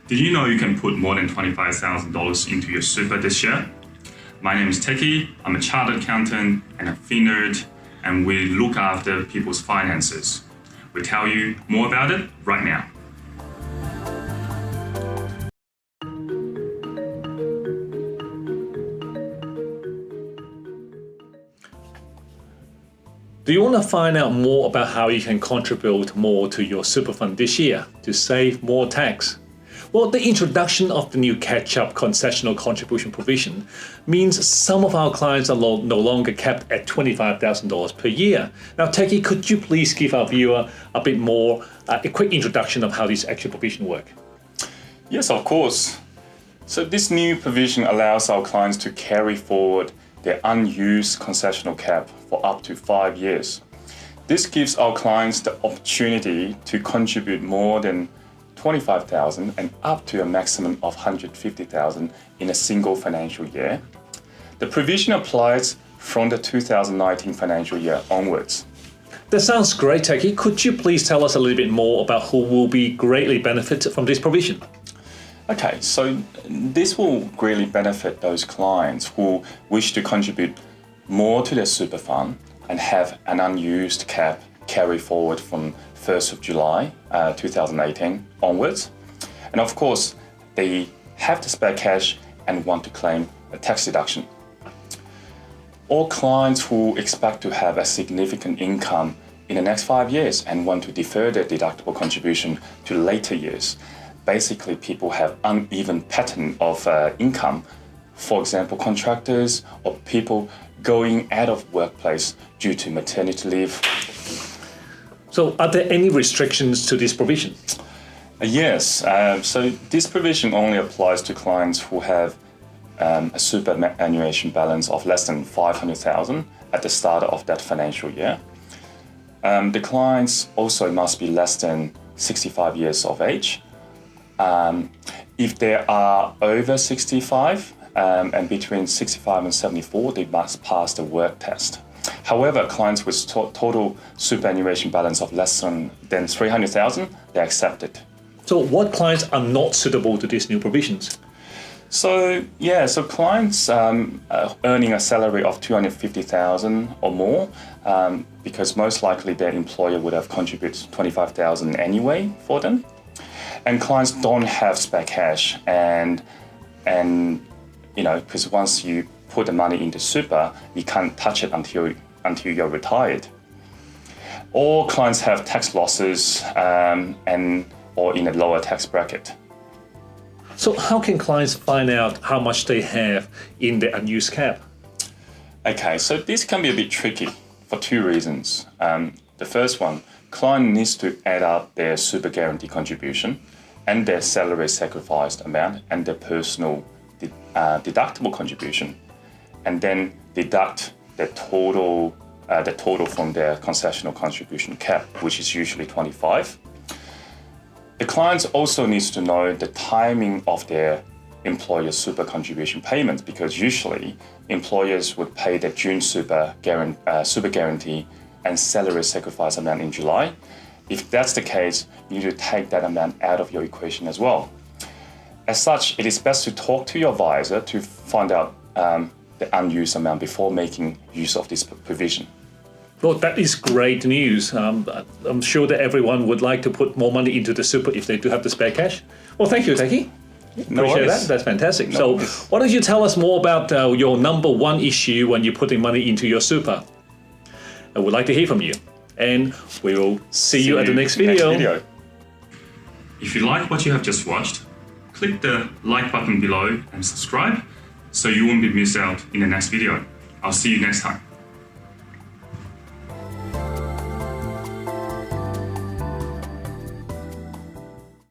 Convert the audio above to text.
Did you know you can put more than $25,000 into your super this year? My name is Teki, I'm a chartered accountant and a fee nerd, and we look after people's finances. We'll tell you more about it right now. Do you want to find out more about how you can contribute more to your super fund this year to save more tax? Well, the introduction of the new catch-up concessional contribution provision means some of our clients are no longer capped at $25,000 per year. Now, Teki, could you please give our viewer a bit more, a quick introduction of how this actual provision works? Yes, of course. So this new provision allows our clients to carry forward their unused concessional cap for up to 5 years. This gives our clients the opportunity to contribute more than $25,000 and up to a maximum of $150,000 in a single financial year. The provision applies from the 2019 financial year onwards. That sounds great, Teki. Could you please tell us a little bit more about who will be greatly benefited from this provision? Okay, so this will greatly benefit those clients who wish to contribute more to their super fund and have an unused cap carry forward from 1st of July 2018 onwards. And of course, they have the spare cash and want to claim a tax deduction. All clients who expect to have a significant income in the next 5 years and want to defer their deductible contribution to later years. Basically, people have uneven pattern of income. For example, contractors or people going out of workplace due to maternity leave. So are there any restrictions to this provision? Yes, so this provision only applies to clients who have a superannuation balance of less than $500,000 at the start of that financial year. The clients also must be less than 65 years of age. If they are over 65 and between 65 and 74, they must pass the work test. However, clients with total superannuation balance of less than $300,000, they're accepted. So what clients are not suitable to these new provisions? So clients earning a salary of $250,000 or more, because most likely their employer would have contributed $25,000 anyway for them. And clients don't have spare cash, and because once you put the money into super, you can't touch it until you're retired. All clients have tax losses or in a lower tax bracket. So how can clients find out how much they have in the unused cap? Okay, so this can be a bit tricky for two reasons. The first one, client needs to add up their super guarantee contribution and their salary sacrificed amount and their personal deductible contribution, and then deduct the total from their concessional contribution cap, which is usually 25. The clients also needs to know the timing of their employer's super contribution payments, because usually employers would pay their June super guarantee and salary sacrifice amount in July. If that's the case, you need to take that amount out of your equation as well. As such, it is best to talk to your advisor to find out the unused amount before making use of this provision. Well, that is great news. I'm sure that everyone would like to put more money into the super if they do have the spare cash. Well, thank you, Teki. Appreciate that. That's fantastic. So why don't you tell us more about your number one issue when you're putting money into your super? I would like to hear from you. And we will see you at the next video. If you like what you have just watched, click the like button below and subscribe so you won't be missed out in the next video. I'll see you next time.